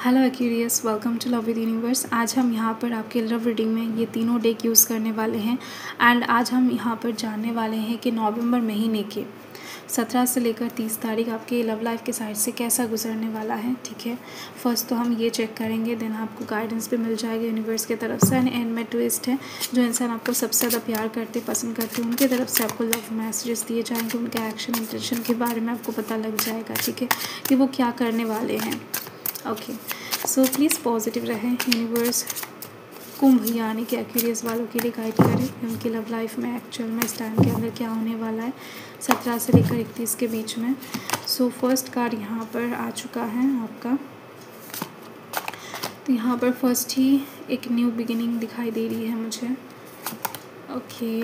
Hello curious, welcome to love with universe. आज हम यहाँ पर आपके लव रीडिंग में ये तीनों डेक यूज़ करने वाले हैं एंड आज हम यहाँ पर जानने वाले हैं कि नवंबर महीने के 17 से लेकर 30 तारीख आपके लव लाइफ के साइड से कैसा गुजरने वाला है। ठीक है, फर्स्ट तो हम ये चेक करेंगे, देन आपको गाइडेंस भी मिल जाएगा यूनिवर्स की तरफ से। एंड में ट्विस्ट है, जो इंसान आपको सबसे ज़्यादा प्यार करते पसंद करते उनकी तरफ से आपको लव मैसेजेस दिए जाएंगे, उनके एक्शन इंटेंशन के बारे में आपको पता लग जाएगा। ठीक है, कि वो क्या करने वाले हैं। ओके, सो प्लीज़ पॉजिटिव रहें। यूनिवर्स कुंभ यानी कि एक्यूरियस वालों के लिए गाइड करें उनकी लव लाइफ में एक्चुअल में इस टाइम के अंदर क्या होने वाला है 17 से लेकर 31 के बीच में। सो फर्स्ट कार्ड यहाँ पर आ चुका है आपका। तो यहाँ पर फर्स्ट ही एक न्यू बिगिनिंग दिखाई दे रही है मुझे। ओके,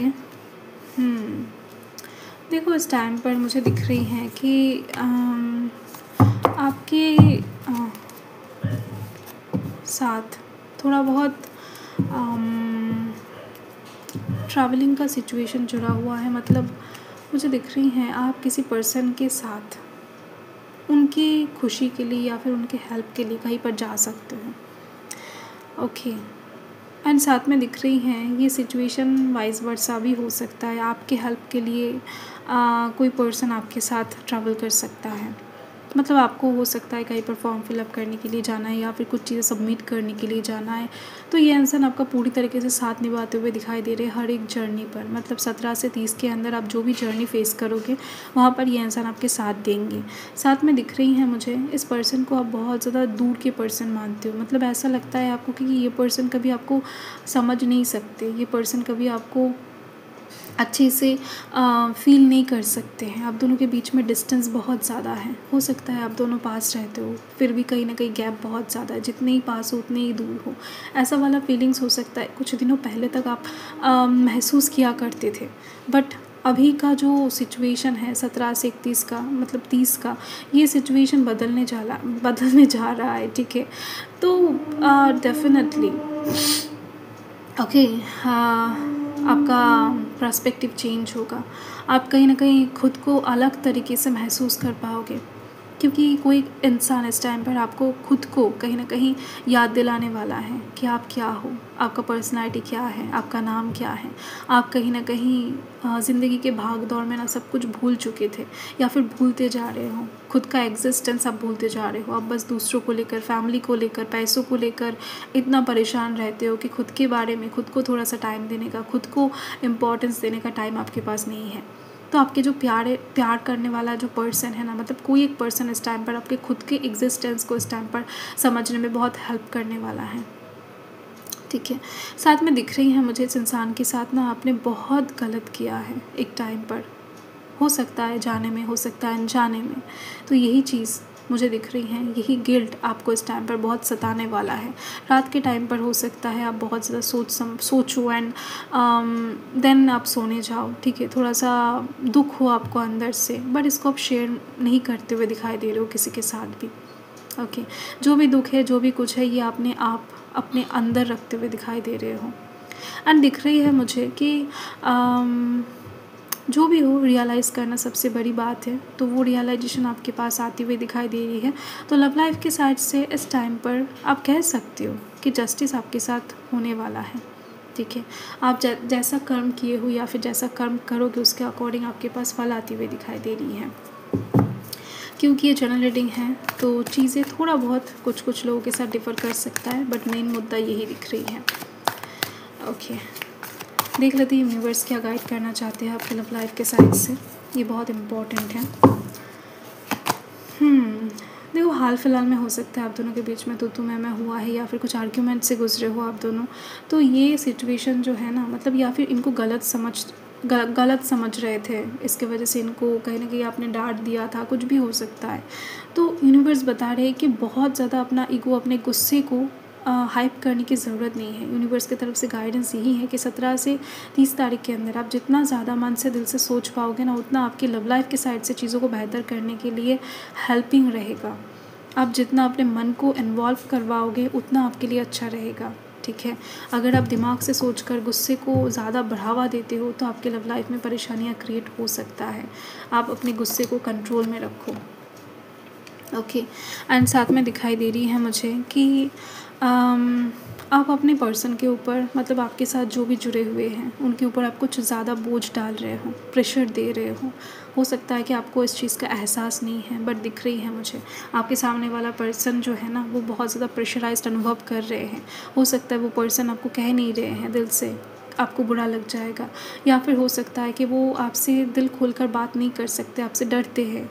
देखो इस टाइम पर मुझे दिख रही है कि आपके साथ थोड़ा बहुत ट्रैवलिंग का सिचुएशन जुड़ा हुआ है। मतलब मुझे दिख रही हैं आप किसी पर्सन के साथ उनकी खुशी के लिए या फिर उनके हेल्प के लिए कहीं पर जा सकते हो। ओके, एंड साथ में दिख रही हैं ये सिचुएशन वाइस वर्सा भी हो सकता है। आपके हेल्प के लिए कोई पर्सन आपके साथ ट्रैवल कर सकता है। मतलब आपको हो सकता है कहीं पर फॉर्म फिलअप करने के लिए जाना है या फिर कुछ चीज़ें सबमिट करने के लिए जाना है। तो ये इंसान आपका पूरी तरीके से साथ निभाते हुए दिखाई दे रहे हैं हर एक जर्नी पर। मतलब 17 से 30 के अंदर आप जो भी जर्नी फेस करोगे वहाँ पर ये इंसान आपके साथ देंगे। साथ में दिख रही हैं मुझे इस पर्सन को आप बहुत ज़्यादा दूर के पर्सन मानते हो। मतलब ऐसा लगता है आपको कि ये पर्सन कभी आपको समझ नहीं सकते, ये पर्सन कभी आपको अच्छे से फील नहीं कर सकते हैं। आप दोनों के बीच में डिस्टेंस बहुत ज़्यादा है। हो सकता है आप दोनों पास रहते हो फिर भी कहीं ना कहीं गैप बहुत ज़्यादा है, जितने ही पास हो उतने ही दूर हो, ऐसा वाला फीलिंग्स हो सकता है। कुछ दिनों पहले तक आप महसूस किया करते थे, बट अभी का जो सिचुएशन है 17 से 31 का मतलब 30 का, ये सिचुएशन बदलने जा रहा है। ठीक है, तो डेफिनेटली ओके, आपका पर्सपेक्टिव चेंज होगा। आप कहीं ना कहीं खुद को अलग तरीके से महसूस कर पाओगे, क्योंकि कोई इंसान इस टाइम पर आपको खुद को कहीं ना कहीं याद दिलाने वाला है कि आप क्या हो, आपका पर्सनालिटी क्या है, आपका नाम क्या है। आप कहीं ना कहीं ज़िंदगी के भाग दौड़ में ना सब कुछ भूल चुके थे या फिर भूलते जा रहे हो। खुद का एग्जिस्टेंस आप भूलते जा रहे हो। आप बस दूसरों को लेकर, फैमिली को लेकर, पैसों को लेकर इतना परेशान रहते हो कि खुद के बारे में, खुद को थोड़ा सा टाइम देने का, खुद को इम्पोर्टेंस देने का टाइम आपके पास नहीं है। तो आपके जो प्यार करने वाला जो पर्सन है ना, मतलब कोई एक पर्सन इस टाइम पर आपके खुद के एग्जिस्टेंस को इस टाइम पर समझने में बहुत हेल्प करने वाला है। ठीक है, साथ में दिख रही है मुझे इस इंसान के साथ ना आपने बहुत गलत किया है एक टाइम पर। हो सकता है जाने में, हो सकता है अनजाने में। तो यही चीज़ मुझे दिख रही है, यही गिल्ट आपको इस टाइम पर बहुत सताने वाला है। रात के टाइम पर हो सकता है आप बहुत ज़्यादा सोचो एंड देन आप सोने जाओ। ठीक है, थोड़ा सा दुख हो आपको अंदर से, बट इसको आप शेयर नहीं करते हुए दिखाई दे रहे हो किसी के साथ भी। ओके, जो भी दुख है, जो भी कुछ है, ये आप अपने अंदर रखते हुए दिखाई दे रहे हो। एंड दिख रही है मुझे कि जो भी हो रियलाइज़ करना सबसे बड़ी बात है। तो वो रियलाइजेशन आपके पास आती हुई दिखाई दे रही है। तो लव लाइफ के साइड से इस टाइम पर आप कह सकते हो कि जस्टिस आपके साथ होने वाला है। ठीक है, आप जैसा कर्म किए हो या फिर जैसा कर्म करोगे उसके अकॉर्डिंग आपके पास फल आती हुई दिखाई दे रही है। क्योंकि ये जनरल रीडिंग है तो चीज़ें थोड़ा बहुत कुछ लोगों के साथ डिफ़र कर सकता है, बट मेन मुद्दा यही दिख रही है। ओके, देख लेते हैं यूनिवर्स क्या गाइड करना चाहते हैं आपके लव लाइफ के साइड से। ये बहुत इम्पोर्टेंट है। देखो हाल फिलहाल में हो सकता है आप दोनों के बीच में तू मैं हुआ है या फिर कुछ आर्ग्यूमेंट से गुजरे हो आप दोनों। तो ये सिचुएशन जो है ना, मतलब या फिर इनको गलत समझ रहे थे, इसके वजह से इनको कहीं ना कहीं आपने डांट दिया था, कुछ भी हो सकता है। तो यूनिवर्स बता रहे हैं कि बहुत ज़्यादा अपना ईगो, अपने गुस्से को हाइप करने की ज़रूरत नहीं है। यूनिवर्स की तरफ से गाइडेंस यही है कि 17 से 30 तारीख के अंदर आप जितना ज़्यादा मन से, दिल से सोच पाओगे ना, उतना आपकी लव लाइफ के साइड से चीज़ों को बेहतर करने के लिए हेल्पिंग रहेगा। आप जितना अपने मन को इन्वॉल्व करवाओगे उतना आपके लिए अच्छा रहेगा। ठीक है, अगर आप दिमाग से सोचकर गुस्से को ज़्यादा बढ़ावा देते हो तो आपके लव लाइफ में परेशानियाँ क्रिएट हो सकता है। आप अपने गुस्से को कंट्रोल में रखो। ओके। एंड साथ में दिखाई दे रही है मुझे कि आप अपने पर्सन के ऊपर, मतलब आपके साथ जो भी जुड़े हुए हैं उनके ऊपर आप कुछ ज़्यादा बोझ डाल रहे हो, प्रेशर दे रहे हो सकता है कि आपको इस चीज़ का एहसास नहीं है, बट दिख रही है मुझे आपके सामने वाला पर्सन जो है ना वो बहुत ज़्यादा प्रेशराइज्ड अनुभव कर रहे हैं। हो सकता है वो पर्सन आपको कह नहीं रहे हैं दिल से, आपको बुरा लग जाएगा, या फिर हो सकता है कि वो आपसे दिल खोलकर बात नहीं कर सकते, आपसे डरते हैं,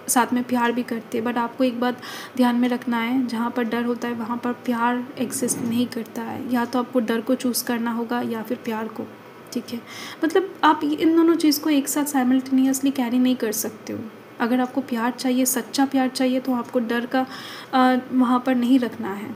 साथ में प्यार भी करते हैं, बट आपको एक बात ध्यान में रखना है, जहाँ पर डर होता है वहाँ पर प्यार एग्जिस्ट नहीं करता है। या तो आपको डर को चूज़ करना होगा या फिर प्यार को, ठीक है। मतलब आप इन दोनों चीज़ को एक साथ साइमल्टेनियसली कैरी नहीं कर सकते हो। अगर आपको प्यार चाहिए, सच्चा प्यार चाहिए, तो आपको डर का वहाँ पर नहीं रखना है।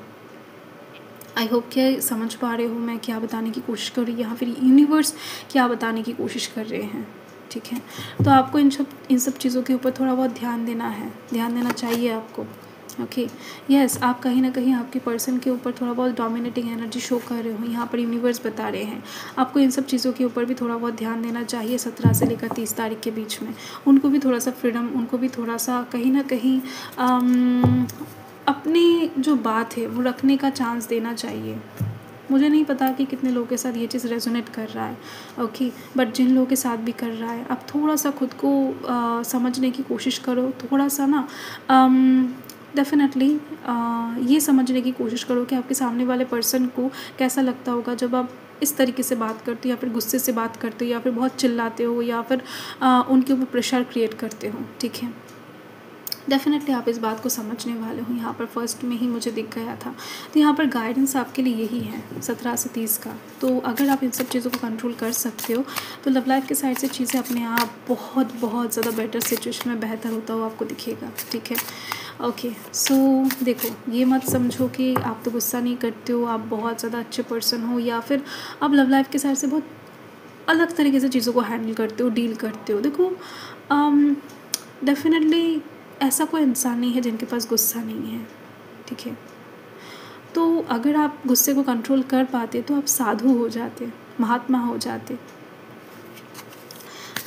आई होप कि समझ पा रहे हो मैं क्या बताने की कोशिश कर रही हूँ, या फिर यूनिवर्स क्या बताने की कोशिश कर रहे हैं, ठीक है। तो आपको इन सब चीज़ों के ऊपर थोड़ा बहुत ध्यान देना चाहिए आपको। ओके, यस, आप कहीं ना कहीं आपके पर्सन के ऊपर थोड़ा बहुत डोमिनेटिंग एनर्जी शो कर रहे हो, यहाँ पर यूनिवर्स बता रहे हैं आपको इन सब चीज़ों के ऊपर भी थोड़ा बहुत ध्यान देना चाहिए। 17 से लेकर 30 तारीख के बीच में उनको भी थोड़ा सा फ्रीडम, उनको भी थोड़ा सा कहीं ना कहीं अपनी जो बात है वो रखने का चांस देना चाहिए। मुझे नहीं पता कि कितने लोगों के साथ ये चीज़ रेजोनेट कर रहा है, ओके, बट जिन लोगों के साथ भी कर रहा है, आप थोड़ा सा खुद को समझने की कोशिश करो, थोड़ा सा ना डेफिनेटली ये समझने की कोशिश करो कि आपके सामने वाले पर्सन को कैसा लगता होगा जब आप इस तरीके से बात करते हो, या फिर गुस्से से बात करते हो, या फिर बहुत चिल्लाते हो, या फिर उनके ऊपर प्रेशर क्रिएट करते हो, ठीक है। डेफिनेटली आप इस बात को समझने वाले हो, यहाँ पर फर्स्ट में ही मुझे दिख गया था। तो यहाँ पर गाइडेंस आपके लिए यही है 17 से 30 का। तो अगर आप इन सब चीज़ों को कंट्रोल कर सकते हो तो लव लाइफ के साइड से चीज़ें अपने आप बहुत बहुत ज़्यादा बेटर सिचुएशन में बेहतर होता हुआ आपको दिखेगा, ठीक है। ओके, सो देखो, ये मत समझो कि आप तो गुस्सा नहीं करते हो, आप बहुत ज़्यादा अच्छे पर्सन हो, या फिर आप लव लाइफ के साइड से बहुत अलग तरीके से चीज़ों को हैंडल करते हो, डील करते हो। देखो, डेफिनेटली ऐसा कोई इंसान नहीं है जिनके पास गुस्सा नहीं है, ठीक है। तो अगर आप गुस्से को कंट्रोल कर पाते तो आप साधु हो जाते, महात्मा हो जाते।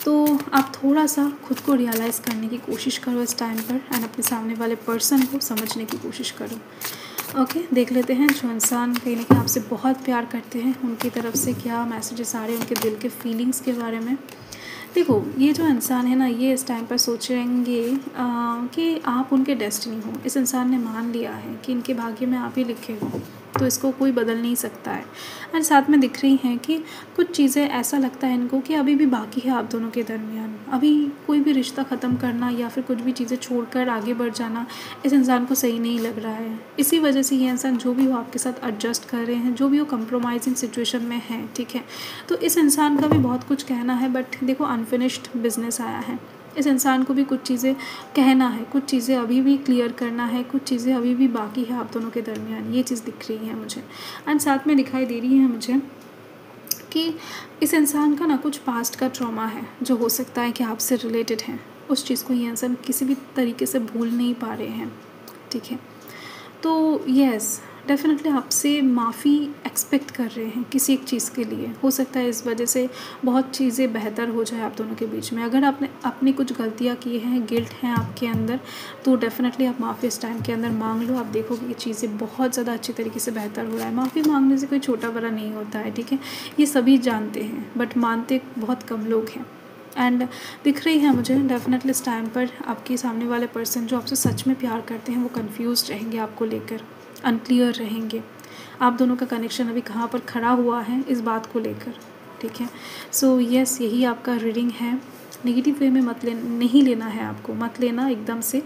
तो आप थोड़ा सा खुद को रियलाइज़ करने की कोशिश करो इस टाइम पर, एंड अपने सामने वाले पर्सन को समझने की कोशिश करो। ओके, देख लेते हैं जो इंसान कहीं ना कहीं आपसे बहुत प्यार करते हैं उनकी तरफ से क्या मैसेजेस आ रहे हैं, उनके दिल के फीलिंग्स के बारे में। देखो, ये जो इंसान है ना, ये इस टाइम पर सोचेंगे कि आप उनके डेस्टिनी हो। इस इंसान ने मान लिया है कि इनके भाग्य में आप ही लिखे हो, तो इसको कोई बदल नहीं सकता है। और साथ में दिख रही हैं कि कुछ चीज़ें ऐसा लगता है इनको कि अभी भी बाकी है आप दोनों के दरमियान। अभी कोई भी रिश्ता ख़त्म करना या फिर कुछ भी चीज़ें छोड़कर आगे बढ़ जाना इस इंसान को सही नहीं लग रहा है। इसी वजह से ये इंसान जो भी हो आपके साथ एडजस्ट कर रहे हैं, जो भी वो कंप्रोमाइजिंग सिचुएशन में है, ठीक है। तो इस इंसान का भी बहुत कुछ कहना है, बट देखो अनफिनिश्ड बिजनेस आया है। इस इंसान को भी कुछ चीज़ें कहना है, कुछ चीज़ें अभी भी क्लियर करना है, कुछ चीज़ें अभी भी बाकी है आप दोनों के दरमियान, ये चीज़ दिख रही है मुझे। एंड साथ में दिखाई दे रही है मुझे कि इस इंसान का ना कुछ पास्ट का ट्रॉमा है जो हो सकता है कि आपसे रिलेटेड है। उस चीज़ को ये इंसान किसी भी तरीके से भूल नहीं पा रहे हैं, ठीक है। तो यस, डेफिनेटली आपसे माफ़ी एक्सपेक्ट कर रहे हैं किसी एक चीज़ के लिए। हो सकता है इस वजह से बहुत चीज़ें बेहतर हो जाए आप दोनों के बीच में। अगर आपने अपनी कुछ गलतियाँ की हैं, गिल्ट हैं आपके अंदर, तो डेफिनेटली आप माफ़ी इस टाइम के अंदर मांग लो। आप देखोगे कि चीज़ें बहुत ज़्यादा अच्छी तरीके से बेहतर हो रहा है। माफ़ी मांगने से कोई छोटा बड़ा नहीं होता है, ठीक है। ये सभी जानते हैं, बट मानते बहुत कम लोग हैं। एंड दिख रही है मुझे डेफिनेटली इस टाइम पर आपके सामने वाले पर्सन जो आपसे सच में प्यार करते हैं वो कंफ्यूज रहेंगे आपको लेकर, अनक्लियर रहेंगे। आप दोनों का कनेक्शन अभी कहाँ पर खड़ा हुआ है इस बात को लेकर, ठीक है। सो यस, यही आपका रीडिंग है। नेगेटिव वे में नहीं लेना है आपको, मत लेना एकदम से।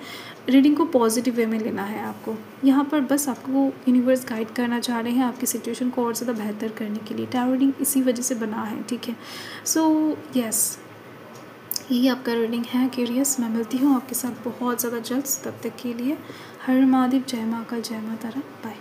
रीडिंग को पॉजिटिव वे में लेना है आपको। यहाँ पर बस आपको यूनिवर्स गाइड करना चाह रहे हैं आपकी सिचुएशन को और ज़्यादा बेहतर करने के लिए। टैरो रीडिंग इसी वजह से बना है, ठीक है। सो यस, यही आपका रीडिंग है क्यूरियस। मैं मिलती हूँ आपके साथ बहुत ज़्यादा जल्द। तब तक के लिए हर महादेव, जय महाकाल, जय माता रा, बाय।